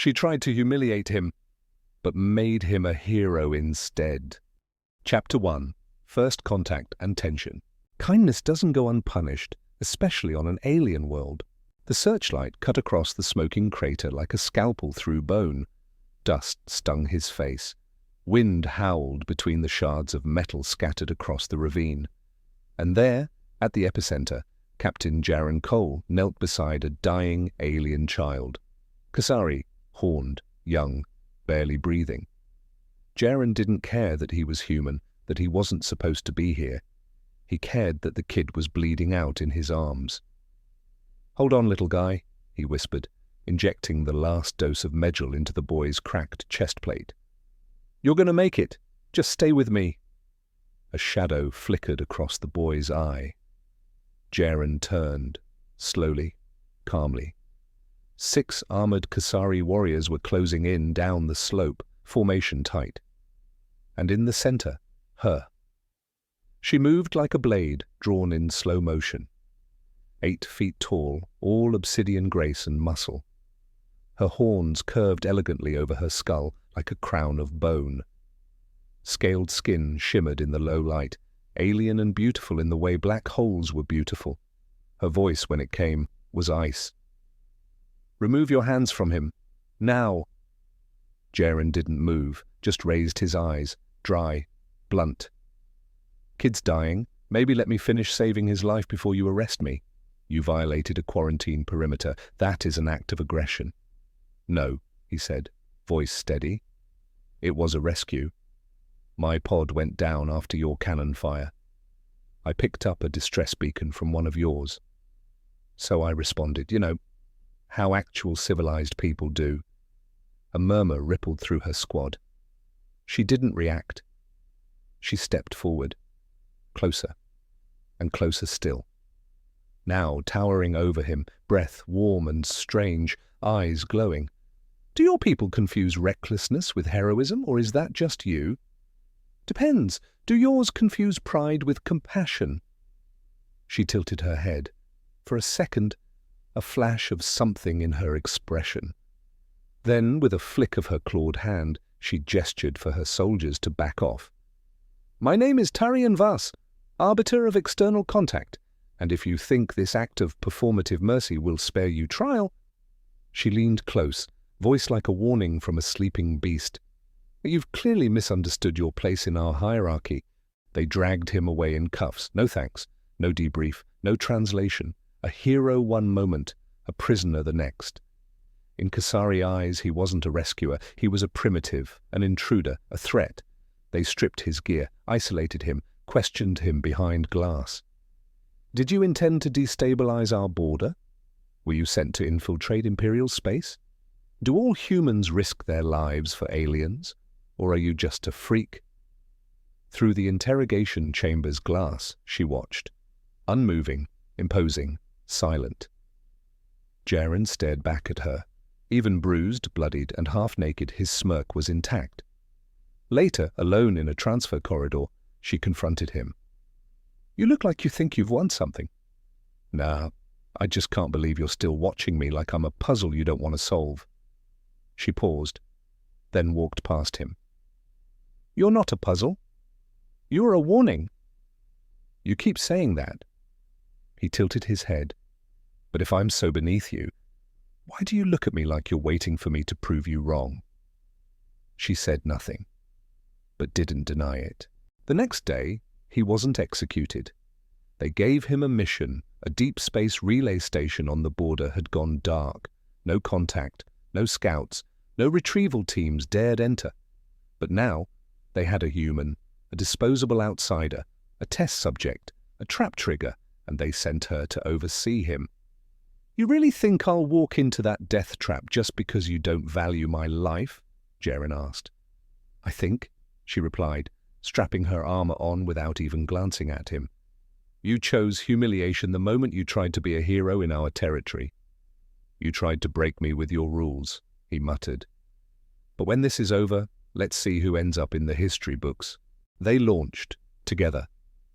She tried to humiliate him, but made him a hero instead. Chapter 1. First Contact and Tension. Kindness doesn't go unpunished, especially on an alien world. The searchlight cut across the smoking crater like a scalpel through bone. Dust stung his face. Wind howled between the shards of metal scattered across the ravine. And there, at the epicenter, Captain Jaren Cole knelt beside a dying alien child. Kasari, horned, young, barely breathing. Jaren didn't care that he was human, that he wasn't supposed to be here. He cared that the kid was bleeding out in his arms. "Hold on, little guy," he whispered, injecting the last dose of Medjol into the boy's cracked chest plate. "You're going to make it. Just stay with me." A shadow flickered across the boy's eye. Jaren turned, slowly, calmly. 6 armored Kasari warriors were closing in down the slope, formation tight. And in the center, her. She moved like a blade drawn in slow motion. 8 feet tall, all obsidian grace and muscle. Her horns curved elegantly over her skull like a crown of bone. Scaled skin shimmered in the low light, alien and beautiful in the way black holes were beautiful. Her voice, when it came, was ice. "Remove your hands from him. Now." Jaren didn't move, just raised his eyes, dry, blunt. "Kid's dying. Maybe let me finish saving his life before you arrest me. You violated a quarantine perimeter. That is an act of aggression." "No," he said, voice steady. "It was a rescue. My pod went down after your cannon fire. I picked up a distress beacon from one of yours. So I responded, how actual civilized people do." A murmur rippled through her squad. She didn't react. She stepped forward, closer, and closer still. Now towering over him, breath warm and strange, eyes glowing. "Do your people confuse recklessness with heroism, or is that just you?" "Depends. Do yours confuse pride with compassion?" She tilted her head. For a second, a flash of something in her expression. Then, with a flick of her clawed hand, she gestured for her soldiers to back off. "My name is Tarian Vas, Arbiter of External Contact, and if you think this act of performative mercy will spare you trial—" She leaned close, voice like a warning from a sleeping beast. "You've clearly misunderstood your place in our hierarchy." They dragged him away in cuffs. No thanks, no debrief, no translation. A hero one moment, a prisoner the next. In Kasari eyes, he wasn't a rescuer. He was a primitive, an intruder, a threat. They stripped his gear, isolated him, questioned him behind glass. "Did you intend to destabilize our border? Were you sent to infiltrate Imperial space? Do all humans risk their lives for aliens? Or are you just a freak?" Through the interrogation chamber's glass, she watched. Unmoving, imposing, silent. Jaren stared back at her. Even bruised, bloodied, and half-naked, his smirk was intact. Later, alone in a transfer corridor, she confronted him. "You look like you think you've won something." "Nah, I just can't believe you're still watching me like I'm a puzzle you don't want to solve." She paused, then walked past him. "You're not a puzzle. You're a warning." "You keep saying that." He tilted his head. "But if I'm so beneath you, why do you look at me like you're waiting for me to prove you wrong?" She said nothing, but didn't deny it. The next day, he wasn't executed. They gave him a mission. A deep space relay station on the border had gone dark. No contact, no scouts, no retrieval teams dared enter. But now, they had a human, a disposable outsider, a test subject, a trap trigger, and they sent her to oversee him. "You really think I'll walk into that death trap just because you don't value my life?" Jaren asked. "I think," she replied, strapping her armor on without even glancing at him. "You chose humiliation the moment you tried to be a hero in our territory. You tried to break me with your rules," he muttered. "But when this is over, let's see who ends up in the history books." They launched, together,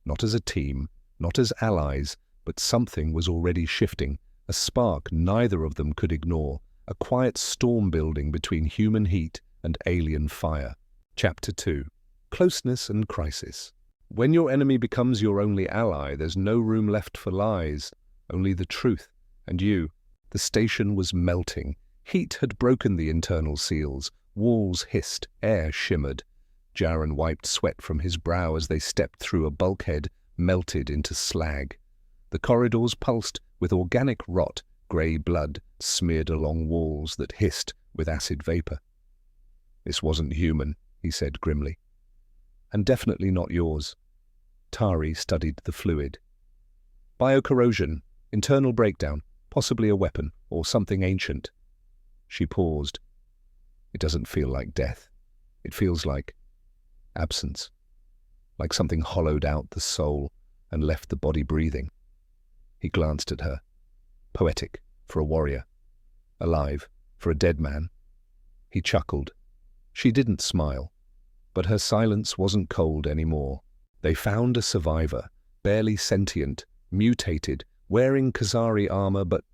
not as a team, not as allies, but something was already shifting, a spark neither of them could ignore, a quiet storm building between human heat and alien fire. Chapter 2. Closeness and Crisis. When your enemy becomes your only ally, there's no room left for lies, only the truth. And you. The station was melting. Heat had broken the internal seals. Walls hissed, air shimmered. Jaren wiped sweat from his brow as they stepped through a bulkhead melted into slag. The corridors pulsed with organic rot, grey blood smeared along walls that hissed with acid vapor. "This wasn't human," he said grimly. "And definitely not yours." Tari studied the fluid. "Biocorrosion, internal breakdown, possibly a weapon or something ancient." She paused. "It doesn't feel like death. It feels like absence, like something hollowed out the soul and left the body breathing." He glanced at her. Poetic for a warrior, alive for a dead man. He chuckled. She didn't smile, but her silence wasn't cold anymore. They found a survivor, barely sentient, mutated, wearing Khazari armor, but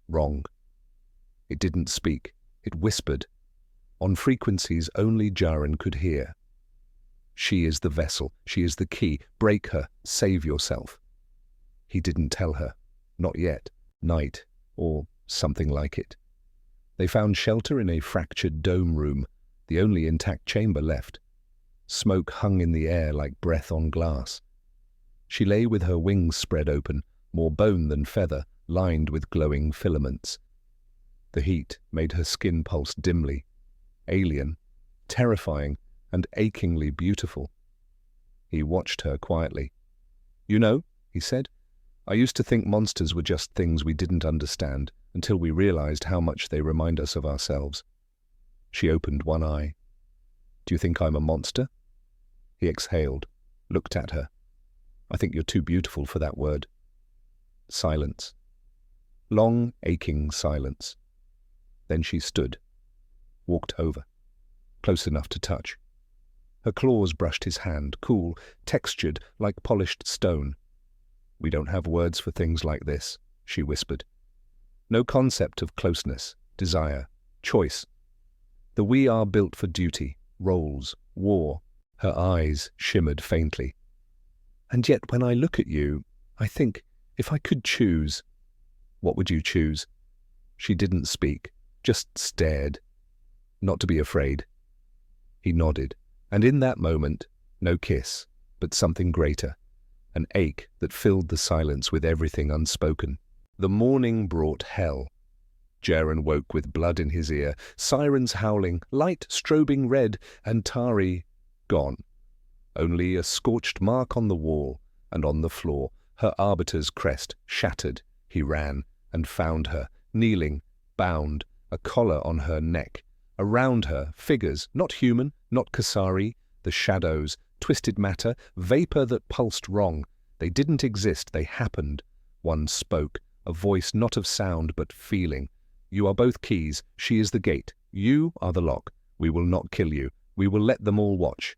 wrong. It didn't speak. It whispered, on frequencies only Jaren could hear. "She is the vessel. She is the key. Break her. Save yourself." He didn't tell her. Not yet. Night, or something like it. They found shelter in a fractured dome room, the only intact chamber left. Smoke hung in the air like breath on glass. She lay with her wings spread open, more bone than feather, lined with glowing filaments. The heat made her skin pulse dimly. Alien, terrifying, and achingly beautiful. He watched her quietly. "You know," he said, "I used to think monsters were just things we didn't understand until we realized how much they remind us of ourselves." She opened one eye. "Do you think I'm a monster?" He exhaled, looked at her. "I think you're too beautiful for that word." Silence. Long, aching silence. Then she stood, walked over, close enough to touch. Her claws brushed his hand, cool, textured like polished stone. "We don't have words for things like this," she whispered. "No concept of closeness, desire, choice. The we are built for duty, roles, war." Her eyes shimmered faintly. "And yet when I look at you, I think, if I could choose..." "What would you choose?" She didn't speak, just stared. "Not to be afraid." He nodded, and in that moment, no kiss, but something greater, an ache that filled the silence with everything unspoken. The morning brought hell. Jaren woke with blood in his ear, sirens howling, light strobing red, and Tari gone. Only a scorched mark on the wall and on the floor, her arbiter's crest shattered. He ran and found her, kneeling, bound, a collar on her neck. Around her, figures, not human, not Khazari, the shadows, twisted matter, vapor that pulsed wrong. They didn't exist, they happened. One spoke, a voice not of sound but feeling. "You are both keys, she is the gate, you are the lock. We will not kill you, we will let them all watch."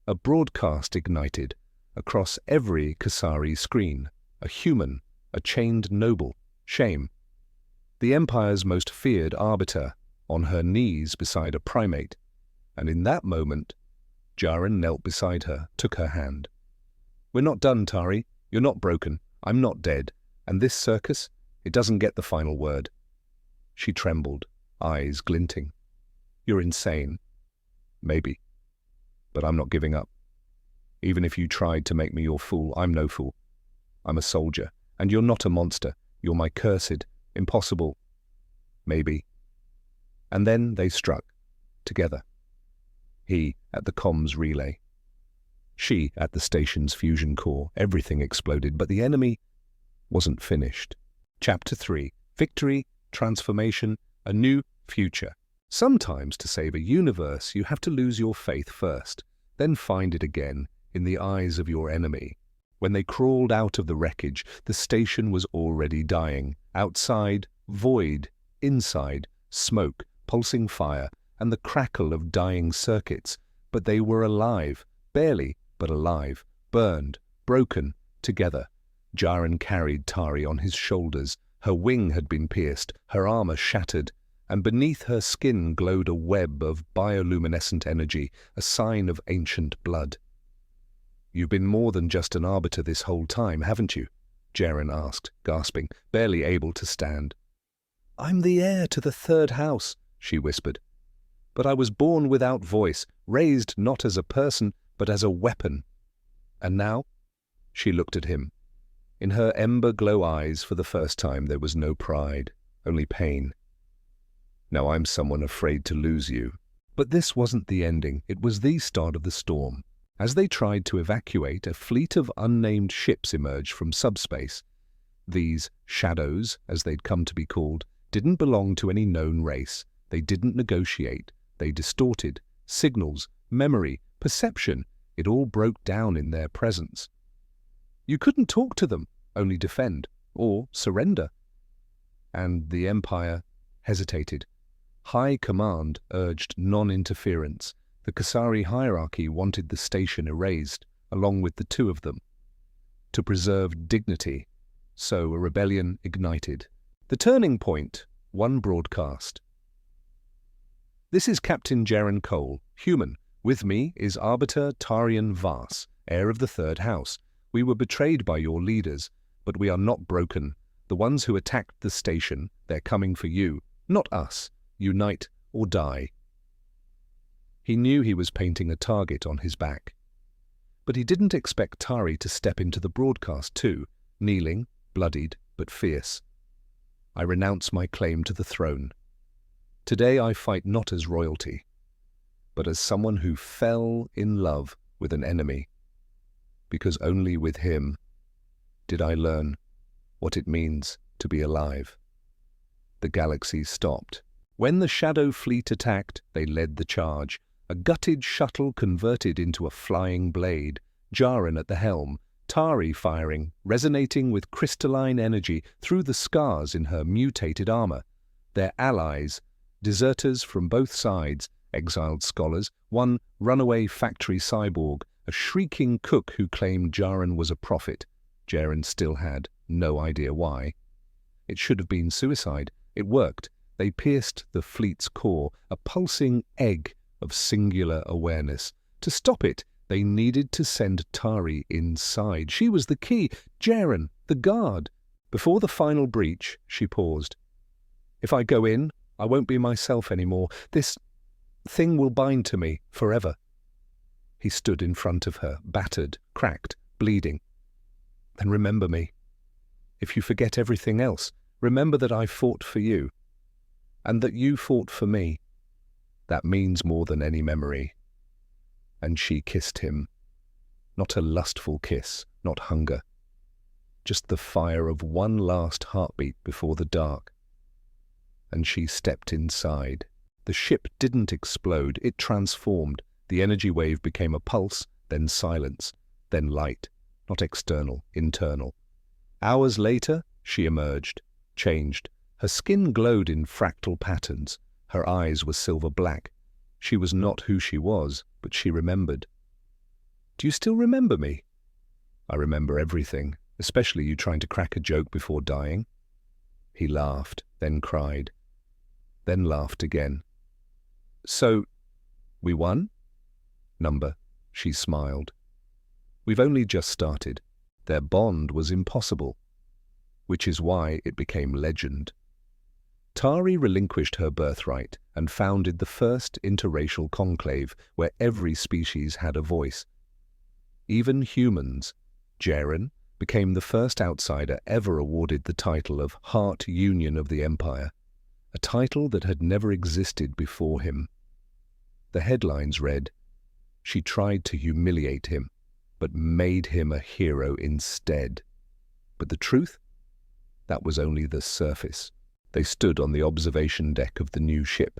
A broadcast ignited, across every Khazari screen. A human, a chained noble, shame. The Empire's most feared arbiter, on her knees beside a primate. And in that moment, Jaren knelt beside her, took her hand. "We're not done, Tari. You're not broken. I'm not dead. And this circus, it doesn't get the final word." She trembled, eyes glinting. "You're insane." "Maybe. But I'm not giving up. Even if you tried to make me your fool, I'm no fool. I'm a soldier, and you're not a monster. You're my cursed, impossible. Maybe." And then they struck, together. He at the comms relay. She at the station's fusion core. Everything exploded, but the enemy wasn't finished. Chapter 3. Victory, Transformation, a New Future. Sometimes to save a universe, you have to lose your faith first, then find it again in the eyes of your enemy. When they crawled out of the wreckage, the station was already dying. Outside, void. Inside, smoke, pulsing fire, and the crackle of dying circuits. But they were alive, barely, but alive, burned, broken, together. Jaren carried Tari on his shoulders. Her wing had been pierced, her armor shattered, and beneath her skin glowed a web of bioluminescent energy, a sign of ancient blood. "You've been more than just an arbiter this whole time, haven't you?" Jaren asked, gasping, barely able to stand. "I'm the heir to the third house," she whispered. "But I was born without voice, raised not as a person, but as a weapon. And now?" She looked at him. In her ember-glow eyes, for the first time, there was no pride, only pain. "Now I'm someone afraid to lose you." But this wasn't the ending, it was the start of the storm. As they tried to evacuate, a fleet of unnamed ships emerged from subspace. These shadows, as they'd come to be called, didn't belong to any known race. They didn't negotiate. They distorted. Signals, memory, perception, it all broke down in their presence. You couldn't talk to them, only defend, or surrender. And the Empire hesitated. High Command urged non-interference. The Kasari hierarchy wanted the station erased, along with the two of them, to preserve dignity. So a rebellion ignited. The turning point, one broadcast. "This is Captain Jaren Cole, human. With me is Arbiter Tarian Vas, heir of the third house. We were betrayed by your leaders, but we are not broken. The ones who attacked the station, they're coming for you, not us. Unite or die." He knew he was painting a target on his back. But he didn't expect Tari to step into the broadcast too, kneeling, bloodied, but fierce. "I renounce my claim to the throne. Today I fight not as royalty, but as someone who fell in love with an enemy, because only with him did I learn what it means to be alive." The galaxy stopped. When the Shadow Fleet attacked, they led the charge. A gutted shuttle converted into a flying blade, Jaren at the helm, Tari firing, resonating with crystalline energy through the scars in her mutated armor. Their allies, deserters from both sides, exiled scholars, one runaway factory cyborg, a shrieking cook who claimed Jaren was a prophet. Jaren still had no idea why. It should have been suicide. It worked. They pierced the fleet's core, a pulsing egg of singular awareness. To stop it, they needed to send Tari inside. She was the key. Jaren, the guard. Before the final breach, she paused. "If I go in, I won't be myself anymore. This thing will bind to me forever." He stood in front of her, battered, cracked, bleeding. "Then remember me. If you forget everything else, remember that I fought for you, and that you fought for me. That means more than any memory." And she kissed him. Not a lustful kiss, not hunger. Just the fire of one last heartbeat before the dark. And she stepped inside. The ship didn't explode, it transformed. The energy wave became a pulse, then silence, then light. Not external, internal. Hours later, she emerged, changed. Her skin glowed in fractal patterns. Her eyes were silver black. She was not who she was, but she remembered. "Do you still remember me?" "I remember everything, especially you trying to crack a joke before dying." He laughed, then cried, then laughed again. "So, we won?" "Number," she smiled. "We've only just started. Their bond was impossible, which is why it became legend." Tari relinquished her birthright and founded the first interracial conclave where every species had a voice. Even humans. Jaren became the first outsider ever awarded the title of Heart Union of the Empire, a title that had never existed before him. The headlines read, "She tried to humiliate him, but made him a hero instead." But the truth? That was only the surface. They stood on the observation deck of the new ship.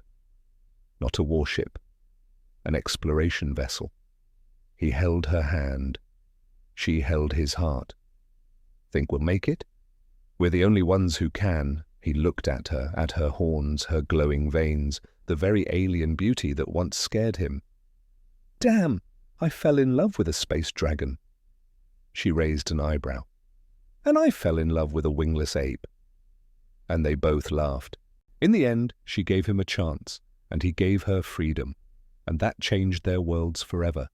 Not a warship, an exploration vessel. He held her hand. She held his heart. "Think we'll make it?" "We're the only ones who can." He looked at her horns, her glowing veins, the very alien beauty that once scared him. "Damn, I fell in love with a space dragon." She raised an eyebrow. "And I fell in love with a wingless ape." And they both laughed. In the end, she gave him a chance, and he gave her freedom, and that changed their worlds forever.